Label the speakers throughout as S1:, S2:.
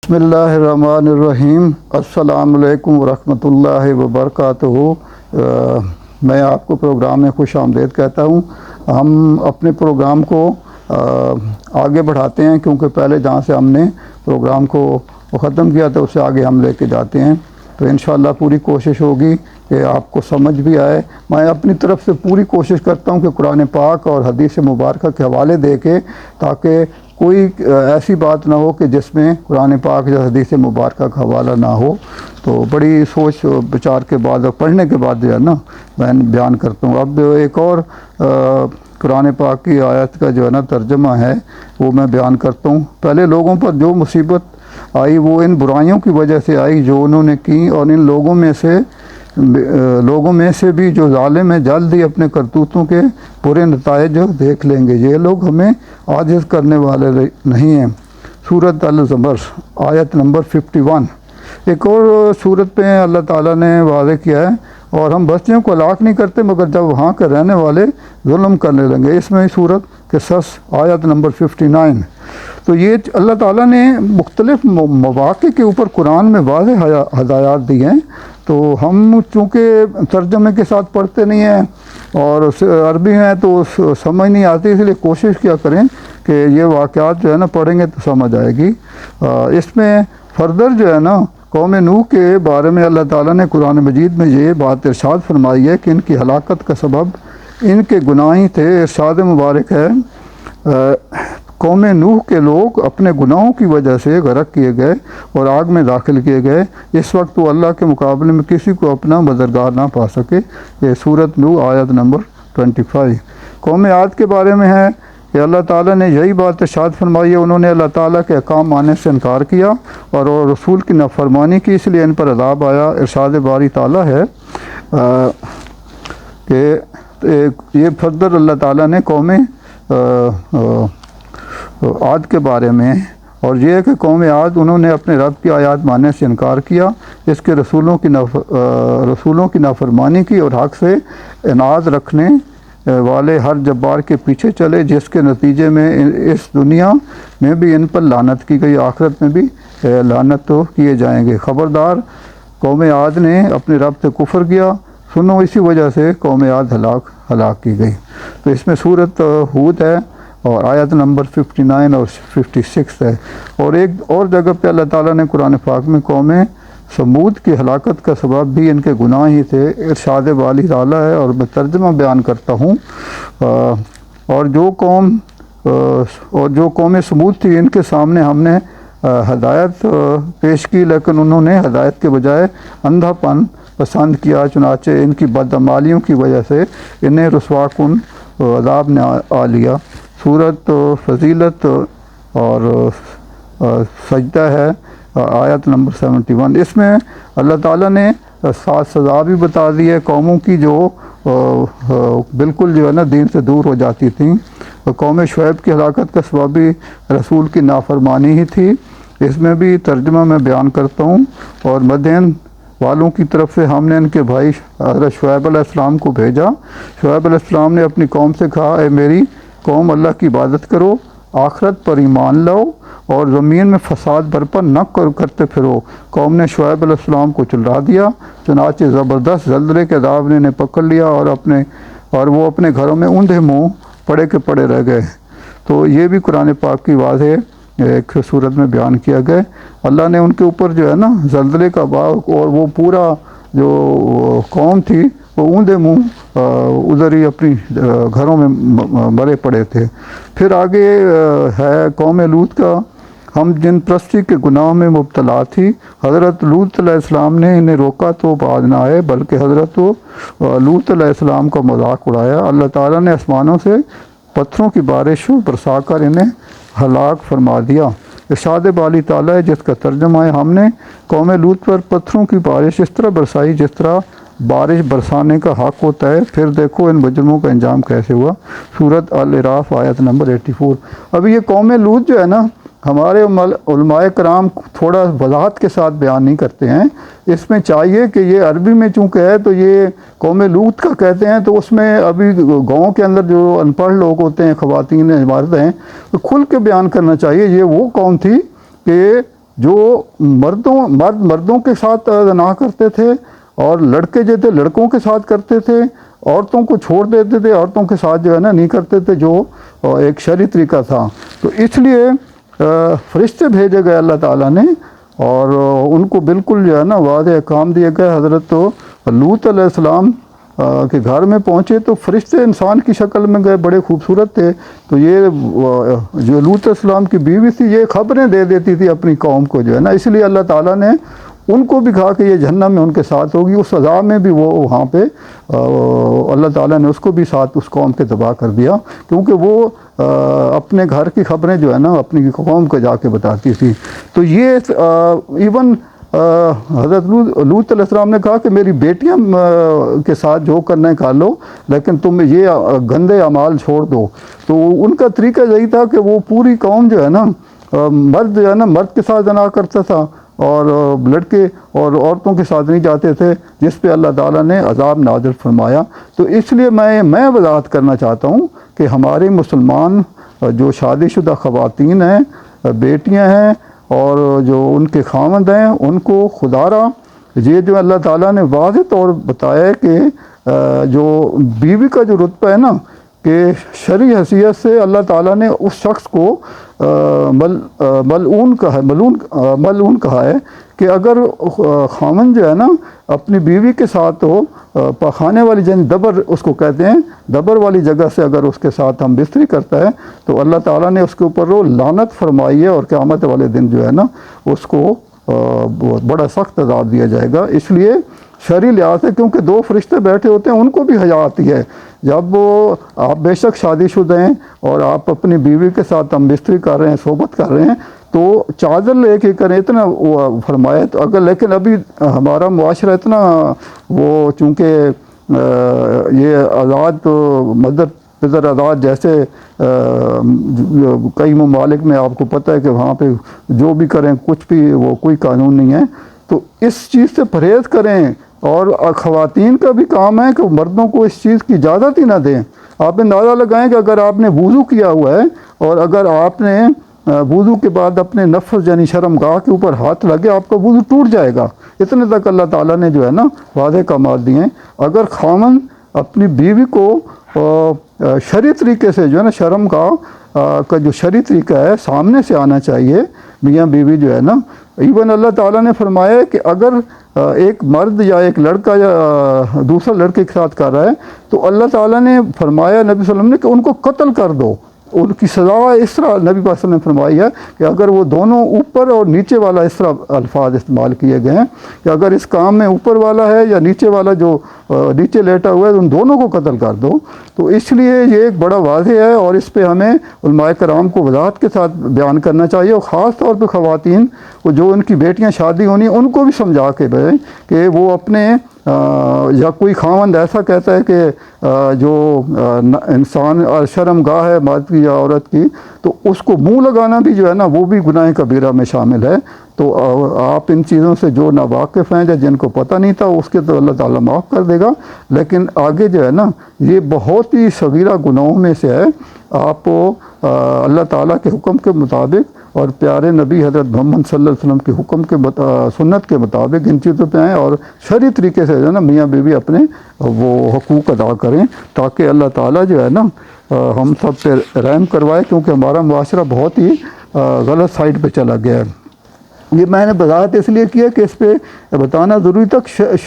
S1: بسم اللہ الرحمن الرحیم۔ السلام علیکم ورحمۃ اللہ وبرکاتہ۔ میں آپ کو پروگرام میں خوش آمدید کہتا ہوں۔ ہم اپنے پروگرام کو آگے بڑھاتے ہیں، کیونکہ پہلے جہاں سے ہم نے پروگرام کو ختم کیا تھا اس سے آگے ہم لے کے جاتے ہیں، تو انشاءاللہ پوری کوشش ہوگی کہ آپ کو سمجھ بھی آئے۔ میں اپنی طرف سے پوری کوشش کرتا ہوں کہ قرآن پاک اور حدیث مبارکہ کے حوالے دے کے، تاکہ کوئی ایسی بات نہ ہو کہ جس میں قرآن پاک یا حدیث مبارکہ کا حوالہ نہ ہو۔ تو بڑی سوچ بچار کے بعد اور پڑھنے کے بعد جو ہے نا میں بیان کرتا ہوں۔ اب ایک اور قرآن پاک کی آیت کا جو ہے نا ترجمہ ہے وہ میں بیان کرتا ہوں۔ پہلے لوگوں پر جو مصیبت آئی وہ ان برائیوں کی وجہ سے آئی جو انہوں نے کی، اور ان لوگوں میں سے بھی جو ظالم ہیں جلد ہی اپنے کرتوتوں کے برے نتائج دیکھ لیں گے۔ یہ لوگ ہمیں عاجز کرنے والے نہیں ہیں۔ سورۃ الزمر آیت نمبر 51۔ ایک اور سورت پہ اللہ تعالیٰ نے واضح کیا ہے، اور ہم بستیوں کو ہلاک نہیں کرتے مگر جب وہاں کے رہنے والے ظلم کرنے لگے۔ اس میں سورت قصص آیت نمبر 59۔ تو یہ اللہ تعالیٰ نے مختلف مواقع کے اوپر قرآن میں واضح ہدایات دی ہیں، تو ہم چونکہ ترجمے کے ساتھ پڑھتے نہیں ہیں اور عربی ہیں تو سمجھ نہیں آتی، اس لیے کوشش کیا کریں کہ یہ واقعات جو ہے نا پڑھیں گے تو سمجھ آئے گی۔ اس میں فردر جو ہے نا قوم نوح کے بارے میں اللہ تعالیٰ نے قرآن مجید میں یہ بات ارشاد فرمائی ہے کہ ان کی ہلاکت کا سبب ان کے گناہ ہی تھے۔ ارشاد مبارک ہے، قوم نوح کے لوگ اپنے گناہوں کی وجہ سے غرق کیے گئے اور آگ میں داخل کیے گئے۔ اس وقت وہ اللہ کے مقابلے میں کسی کو اپنا مددگار نہ پا سکے۔ یہ سورۃ نوح آیت نمبر 25۔ قوم عاد کے بارے میں ہے کہ اللہ تعالیٰ نے یہی بات ارشاد فرمائی ہے، انہوں نے اللہ تعالیٰ کے احکام ماننے سے انکار کیا اور رسول کی نافرمانی کی، اس لیے ان پر عذاب آیا۔ ارشاد باری تعالیٰ ہے کہ یہ فردر اللہ تعالیٰ نے قوم عاد کے بارے میں، اور یہ ہے کہ قوم عاد انہوں نے اپنے رب کی آیات ماننے سے انکار کیا، اس کے رسولوں کی نافرمانی کی اور حق سے اناد رکھنے والے ہر جبار کے پیچھے چلے، جس کے نتیجے میں اس دنیا میں بھی ان پر لعنت کی گئی، آخرت میں بھی لعنت تو کیے جائیں گے۔ خبردار، قوم عاد نے اپنے رب سے کفر کیا، سنو اسی وجہ سے قوم عاد ہلاک کی گئی۔ تو اس میں سورۃ ہود ہے اور آیت نمبر 59 اور 56 ہے۔ اور ایک اور جگہ پہ اللہ تعالیٰ نے قرآن پاک میں قوم سمود کی ہلاکت کا سبب بھی ان کے گناہ ہی تھے۔ ارشاد والی تعالیٰ ہے اور میں ترجمہ بیان کرتا ہوں۔ اور جو قوم سمود تھی ان کے سامنے ہم نے ہدایت پیش کی، لیکن انہوں نے ہدایت کے بجائے اندھا پن پسند کیا، چنانچہ ان کی بدعمالیوں کی وجہ سے انہیں رسوا کن عذاب نے آ لیا۔ سورۃ فضیلت اور سجدہ ہے آیت نمبر 71۔ اس میں اللہ تعالیٰ نے سات سزا بھی بتا دی ہے قوموں کی جو بالکل جو ہے نا دین سے دور ہو جاتی تھیں۔ قوم شعیب کی ہلاکت کا سبب بھی رسول کی نافرمانی ہی تھی۔ اس میں بھی ترجمہ میں بیان کرتا ہوں۔ اور مدین والوں کی طرف سے ہم نے ان کے بھائی حضرت شعیب علیہ السلام کو بھیجا۔ شعیب علیہ السلام نے اپنی قوم سے کہا، اے میری قوم، اللہ کی عبادت کرو، آخرت پر ایمان لاؤ اور زمین میں فساد برپا نہ کرتے پھرو۔ قوم نے شعیب علیہ السلام کو چلرا دیا، چنانچہ زبردست زلزلے کے عذاب نے انہیں پکڑ لیا اور وہ اپنے گھروں میں اوندھے منہ پڑے کے پڑے رہ گئے۔ تو یہ بھی قرآن پاک کی واضح ایک صورت میں بیان کیا گیا۔ اللہ نے ان کے اوپر جو ہے نا زلزلے کا باغ، اور وہ پورا جو قوم تھی وہ اوندھے منہ ادھر ہی اپنی گھروں میں مرے پڑے تھے۔ پھر آگے ہے قوم لوط کا، ہم جن پرستی کے گناہ میں مبتلا تھی، حضرت لوط علیہ السلام نے انہیں روکا تو باز نہ آئے، بلکہ حضرت لوط علیہ السلام کا مذاق اڑایا۔ اللہ تعالیٰ نے آسمانوں سے پتھروں کی بارش برسا کر انہیں ہلاک فرما دیا۔ ارشاد بالی تعالیٰ ہے جس کا ترجمہ ہے، ہم نے قوم لوط پر پتھروں کی بارش اس طرح برسائی جس طرح بارش برسانے کا حق ہوتا ہے، پھر دیکھو ان مجرموں کا انجام کیسے ہوا۔ سورۃ الاعراف آیت نمبر 84۔ اب یہ قوم لوط جو ہے نا ہمارے علماء کرام تھوڑا وضاحت کے ساتھ بیان نہیں کرتے ہیں۔ اس میں چاہیے کہ یہ عربی میں چونکہ ہے تو یہ قوم لوط کا کہتے ہیں، تو اس میں ابھی گاؤں کے اندر جو ان پڑھ لوگ ہوتے ہیں، خواتین عمارتیں ہیں، تو کھل کے بیان کرنا چاہیے۔ یہ وہ قوم تھی کہ جو مردوں کے ساتھ زنا کرتے تھے، اور لڑکے جو تھے لڑکوں کے ساتھ کرتے تھے، عورتوں کو چھوڑ دیتے تھے، عورتوں کے ساتھ جو ہے نا نہیں کرتے تھے، جو ایک شرعی طریقہ تھا۔ تو اس لیے فرشتے بھیجے گئے اللہ تعالیٰ نے، اور ان کو بالکل جو ہے نا واضح احکام دیے گئے۔ حضرت لوط علیہ السلام کے گھر میں پہنچے تو فرشتے انسان کی شکل میں گئے، بڑے خوبصورت تھے۔ تو یہ جو لوط علیہ السلام کی بیوی تھی، یہ خبریں دے دیتی تھی اپنی قوم کو جو ہے نا، اس لیے اللہ تعالیٰ نے ان کو بھی کہا کہ یہ جہنم میں ان کے ساتھ ہوگی۔ اس سزا میں بھی وہ وہاں پہ اللہ تعالیٰ نے اس کو بھی ساتھ اس قوم کے تباہ کر دیا، کیونکہ وہ اپنے گھر کی خبریں جو ہے نا اپنی قوم کو جا کے بتاتی تھی۔ تو یہ ایون حضرت لوط علیہ السلام نے کہا کہ میری بیٹیاں کے ساتھ جو کرنا ہے کر لو، لیکن تم یہ گندے اعمال چھوڑ دو۔ تو ان کا طریقہ یہی تھا کہ وہ پوری قوم جو ہے نا مرد جو ہے نا مرد کے ساتھ زنا کرتا تھا، اور لڑکے اور عورتوں کے ساتھ نہیں جاتے تھے، جس پہ اللہ تعالیٰ نے عذاب نازل فرمایا۔ تو اس لیے میں وضاحت کرنا چاہتا ہوں کہ ہمارے مسلمان جو شادی شدہ خواتین ہیں، بیٹیاں ہیں، اور جو ان کے خاوند ہیں، ان کو خدا را یہ جو اللہ تعالیٰ نے واضح طور بتایا ہے کہ جو بیوی کا جو رتبہ ہے نا، کہ شرعی حیثیت سے اللہ تعالیٰ نے اس شخص کو ملعون کہا ہے کہ اگر خامن جو ہے نا اپنی بیوی کے ساتھ ہو پخانے والی دبر اس کو کہتے ہیں، دبر والی جگہ سے اگر اس کے ساتھ ہم بستری کرتا ہے تو اللہ تعالیٰ نے اس کے اوپر وہ لعنت فرمائی ہے، اور قیامت والے دن جو ہے نا اس کو بڑا سخت عذاب دیا جائے گا۔ اس لیے شرعی لحاظ سے، کیونکہ دو فرشتے بیٹھے ہوتے ہیں، ان کو بھی حیا آتی ہے۔ جب آپ بے شک شادی شدہ ہیں اور آپ اپنی بیوی کے ساتھ ہم بستری کر رہے ہیں، صحبت کر رہے ہیں، تو چادر لے کے کریں، اتنا فرمایا۔ تو اگر لیکن ابھی ہمارا معاشرہ اتنا وہ چونکہ یہ آزاد مدر پدر آزاد جیسے کئی ممالک میں آپ کو پتہ ہے کہ وہاں پہ جو بھی کریں کچھ بھی وہ کوئی قانون نہیں ہے، تو اس چیز سے پرہیز کریں۔ اور خواتین کا بھی کام ہے کہ مردوں کو اس چیز کی اجازت ہی نہ دیں۔ آپ اندازہ لگائیں کہ اگر آپ نے وضو کیا ہوا ہے اور اگر آپ نے وضو کے بعد اپنے نفس یعنی شرمگاہ کے اوپر ہاتھ لگے، آپ کا وضو ٹوٹ جائے گا۔ اتنے تک اللہ تعالیٰ نے جو ہے نا واضح کمال دیے ہیں۔ اگر خاوند اپنی بیوی کو شرعی طریقے سے جو ہے نا شرمگاہ کا جو شرعی طریقہ ہے سامنے سے آنا چاہیے، میاں بیوی جو ہے نا، ایون اللہ تعالیٰ نے فرمایا ہے کہ اگر ایک مرد یا ایک لڑکا یا دوسرا لڑکے کے ساتھ کر رہا ہے تو اللہ تعالیٰ نے فرمایا نبی صلی اللہ علیہ وسلم نے کہ ان کو قتل کر دو۔ ان کی سزا اس طرح نبی صلی اللہ علیہ وسلم نے فرمائی ہے کہ اگر وہ دونوں اوپر اور نیچے والا اس طرح الفاظ استعمال کیے گئے ہیں کہ اگر اس کام میں اوپر والا ہے یا نیچے والا جو نیچے لیٹا ہوا ہے ان دونوں کو قتل کر دو۔ تو اس لیے یہ ایک بڑا واضح ہے، اور اس پہ ہمیں علماء کرام کو وضاحت کے ساتھ بیان کرنا چاہیے، اور خاص طور پہ خواتین جو ان کی بیٹیاں شادی ہونی ان کو بھی سمجھا کے بھیجیں کہ وہ اپنے یا کوئی خاوند ایسا کہتا ہے کہ جو انسان شرمگاہ ہے مرد کی یا عورت کی، تو اس کو منہ لگانا بھی جو ہے نا وہ بھی گناہ کبیرہ میں شامل ہے۔ تو آپ ان چیزوں سے جو ناواقف ہیں یا جن کو پتہ نہیں تھا اس کے تو اللہ تعالیٰ معاف کر دے گا، لیکن آگے جو ہے نا یہ بہت ہی صغیرہ گناہوں میں سے ہے۔ آپ اللہ تعالیٰ کے حکم کے مطابق اور پیارے نبی حضرت محمد صلی اللہ علیہ وسلم کے حکم کے سنت کے مطابق ان چیزوں پہ آئیں، اور شرعی طریقے سے جو ہے نا میاں بیوی اپنے وہ حقوق ادا کریں، تاکہ اللہ تعالیٰ جو ہے نا ہم سب پہ رحم کروائے، کیونکہ ہمارا معاشرہ بہت ہی غلط سائڈ پہ چلا گیا ہے۔ یہ میں نے وضاحت اس لیے کیا کہ اس پہ بتانا ضروری تھا۔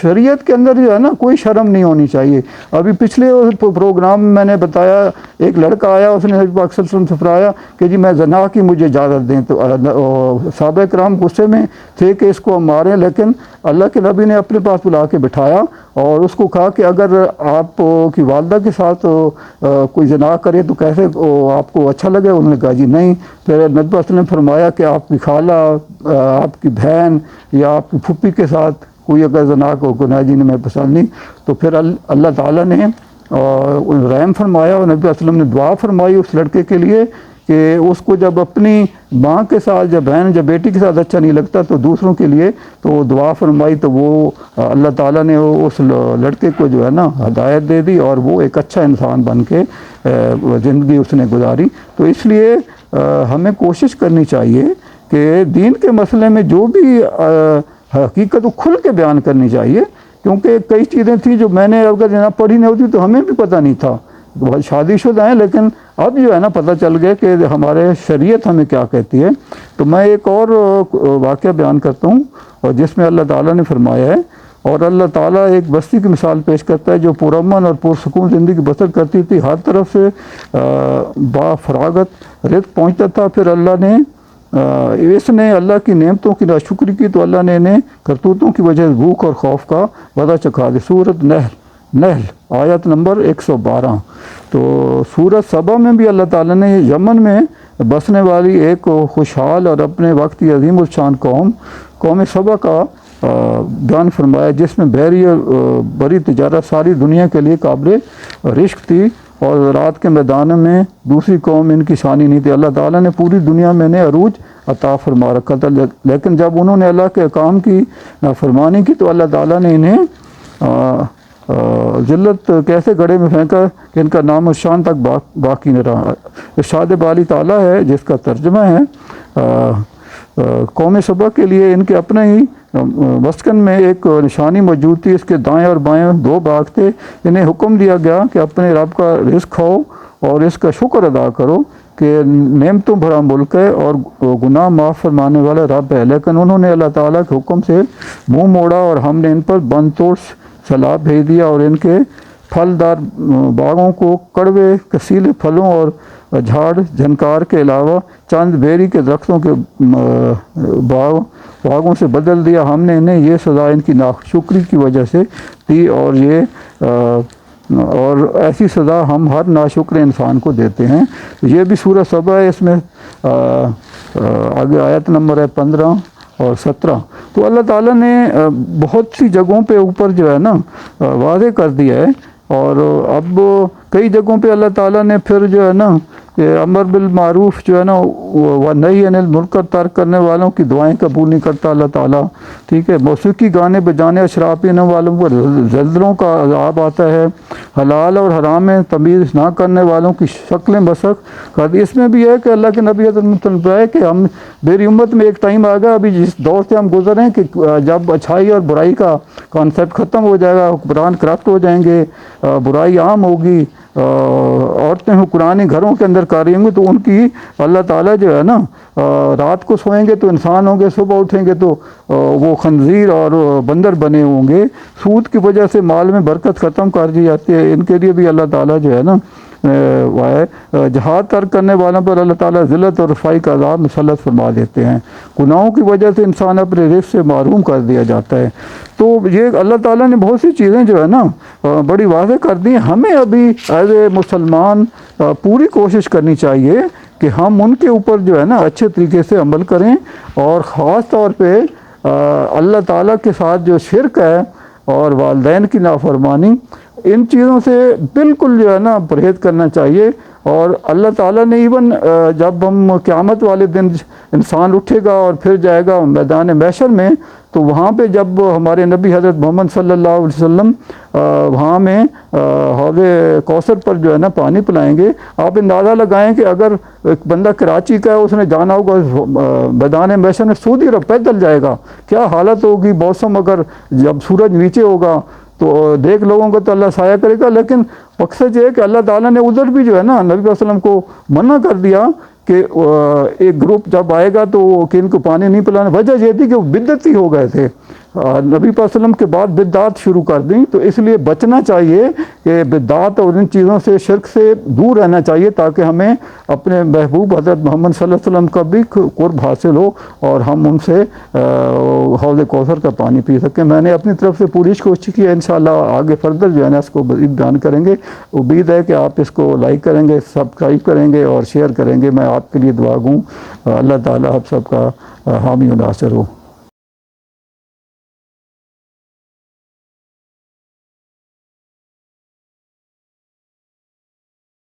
S1: شریعت کے اندر جو ہے نا کوئی شرم نہیں ہونی چاہیے۔ ابھی پچھلے پروگرام میں نے بتایا ایک لڑکا آیا، اس نے نبی پاک صلی اللہ علیہ وسلم سے فرمایا کہ جی میں زنا کی مجھے اجازت دیں، تو صحابہ کرام غصے میں تھے کہ اس کو ہم ماریں، لیکن اللہ کے نبی نے اپنے پاس بلا کے بٹھایا اور اس کو کہا کہ اگر آپ کی والدہ کے ساتھ کوئی زنا کرے تو کیسے آپ کو اچھا لگے؟ انہوں نے کہا جی نہیں۔ پھر نبی پاک نے فرمایا کہ آپ کی خالہ، آپ کی بہن یا آپ کی پھوپھی کے ساتھ کوئی اگر زنا کو گناہ جی نے میں پسند نہیں، تو پھر اللہ تعالیٰ نے رحم فرمایا، اور نبی صلی اللہ علیہ وسلم نے دعا فرمائی اس لڑکے کے لیے کہ اس کو جب اپنی ماں کے ساتھ یا بہن یا بیٹی کے ساتھ اچھا نہیں لگتا تو دوسروں کے لیے تو دعا فرمائی، تو وہ اللہ تعالیٰ نے اس لڑکے کو جو ہے نا ہدایت دے دی، اور وہ ایک اچھا انسان بن کے زندگی اس نے گزاری۔ تو اس لیے ہمیں کوشش کرنی چاہیے کہ دین کے مسئلے میں جو بھی حقیقت وہ کھل کے بیان کرنی چاہیے، کیونکہ کئی چیزیں تھیں جو میں نے اگر جناب پڑھی نہیں ہوتی تو ہمیں بھی پتہ نہیں تھا، شادی شدہ ہیں لیکن اب جو ہے نا پتہ چل گیا کہ ہمارے شریعت ہمیں کیا کہتی ہے۔ تو میں ایک اور واقعہ بیان کرتا ہوں، اور جس میں اللہ تعالیٰ نے فرمایا ہے، اور اللہ تعالیٰ ایک بستی کی مثال پیش کرتا ہے جو پرامن اور پرسکون زندگی بسر کرتی تھی، ہر طرف سے با فراغت رزق پہنچتا تھا۔ پھر اللہ نے اس نے اللہ کی نعمتوں کی ناشکری کی تو اللہ نے انہیں کرتوتوں کی وجہ سے بھوک اور خوف کا وعدہ چکھا دی۔ سورۃ نحل آیت نمبر 112۔ تو سورۃ سبا میں بھی اللہ تعالیٰ نے یمن میں بسنے والی ایک خوشحال اور اپنے وقت کی عظیم الشان قوم سبا کا بیان فرمایا، جس میں بری تجارت ساری دنیا کے لیے قابل رشک تھی، اور رات کے میدان میں دوسری قوم ان کی شانی نہیں تھی۔ اللہ تعالیٰ نے پوری دنیا میں انہیں عروج عطا فرما رکھا تھا، لیکن جب انہوں نے اللہ کے احکام کی نافرمانی کی تو اللہ تعالیٰ نے انہیں ذلت کیسے گڑھے میں پھینکا کہ ان کا نام و شان تک باقی نہ رہا۔ ارشاد باری تعالیٰ ہے جس کا ترجمہ ہے قوم سبا کے لیے ان کے اپنے ہی مسکن میں ایک نشانی موجود تھی، اس کے دائیں اور بائیں 2 باغ تھے۔ انہیں حکم دیا گیا کہ اپنے رب کا رزق کھاؤ اور اس کا شکر ادا کرو کہ نعمتوں بھرا ملک ہے اور گناہ معاف فرمانے والا رب ہے، لیکن انہوں نے اللہ تعالیٰ کے حکم سے منہ موڑا اور ہم نے ان پر بند توڑ سیلاب بھیج دیا، اور ان کے پھلدار باغوں کو کڑوے کسیلے پھلوں اور جھاڑ جھنکار کے علاوہ چند بیری کے درختوں کے باغوں سے بدل دیا۔ ہم نے انہیں یہ سزا ان کی ناشکری کی وجہ سے دی، اور ایسی سزا ہم ہر ناشکر انسان کو دیتے ہیں۔ یہ بھی سورۃ سبا ہے، اس میں آگے آیت نمبر ہے 15 اور 17۔ تو اللہ تعالیٰ نے بہت سی جگہوں پہ اوپر جو ہے نا واضح کر دیا ہے، اور اب کئی جگہوں پہ اللہ تعالیٰ نے پھر جو ہے نا امر بالمعروف جو ہے نا وہ نہی عن المنکر ترک کرنے والوں کی دعائیں قبول نہیں کرتا اللہ تعالیٰ، ٹھیک ہے۔ موسیقی گانے بجانے اور شراب پینے والوں کو زلزلوں کا عذاب آتا ہے۔ حلال اور حرام میں تمیز نہ کرنے والوں کی شکلیں مسخ کر دی۔ اس میں بھی ہے کہ اللہ کے نبی حضرت ہے کہ ہم میری امت میں ایک ٹائم آ گیا، ابھی جس دور سے ہم گزر رہے ہیں کہ جب اچھائی اور برائی کا کانسیپٹ ختم ہو جائے گا، حکمران کرپٹ ہو جائیں گے، برائی عام ہوگی، عورتیں حکمرانی گھروں کے اندر کر رہی ہوں گی، تو ان کی اللہ تعالیٰ جو ہے نا رات کو سوئیں گے تو انسان ہوں گے، صبح اٹھیں گے تو وہ خنزیر اور بندر بنے ہوں گے۔ سود کی وجہ سے مال میں برکت ختم کر دی جاتی ہے، ان کے لیے بھی اللہ تعالیٰ جو ہے نا جہاد ترک کرنے والوں پر اللہ تعالیٰ ذلت اور رسوائی کا عذاب مسلط فرما دیتے ہیں۔ گناہوں کی وجہ سے انسان اپنے رزق سے محروم کر دیا جاتا ہے۔ تو یہ اللہ تعالیٰ نے بہت سی چیزیں جو ہے نا بڑی واضح کر دی ہیں۔ ہمیں ابھی ایز اے مسلمان پوری کوشش کرنی چاہیے کہ ہم ان کے اوپر جو ہے نا اچھے طریقے سے عمل کریں، اور خاص طور پہ اللہ تعالیٰ کے ساتھ جو شرک ہے اور والدین کی نافرمانی، ان چیزوں سے بالکل جو ہے نا پرہیز کرنا چاہیے۔ اور اللہ تعالیٰ نے ایون جب ہم قیامت والے دن انسان اٹھے گا اور پھر جائے گا میدان محشر میں، تو وہاں پہ جب ہمارے نبی حضرت محمد صلی اللہ علیہ وسلم وہاں میں حوض کوثر پر جو ہے نا پانی پلائیں گے، آپ اندازہ لگائیں کہ اگر ایک بندہ کراچی کا ہے، اس نے جانا ہوگا میدان محشر میں سعودی عرب پیدل جائے گا، کیا حالت ہوگی۔ موسم اگر جب سورج نیچے ہوگا تو دیکھ لوگوں کو تو اللہ سایہ کرے گا، لیکن مقصد یہ ہے کہ اللہ تعالیٰ نے ادھر بھی جو ہے نا نبی صلی اللہ علیہ وسلم کو منع کر دیا کہ ایک گروپ جب آئے گا تو کہ ان کو پانی نہیں پلانا۔ وجہ یہ تھی کہ وہ بدعتی ہو گئے تھے، نبی صلی اللہ علیہ وسلم کے بعد بدعات شروع کر دیں، تو اس لیے بچنا چاہیے کہ بدعات اور ان چیزوں سے، شرک سے دور رہنا چاہیے، تاکہ ہمیں اپنے محبوب حضرت محمد صلی اللہ علیہ وسلم کا بھی قرب حاصل ہو اور ہم ان سے حوض کوثر کا پانی پی سکیں۔ میں نے اپنی طرف سے پوری کوشش کی ہے، انشاءاللہ آگے فردر جو ہے نا اس کو بیان کریں گے۔ امید ہے کہ آپ اس کو لائک کریں گے، سبسکرائب کریں گے اور شیئر کریں گے۔ میں آپ کے لیے دعا گوں، اللہ تعالیٰ آپ سب کا حامی و ناصر ہو۔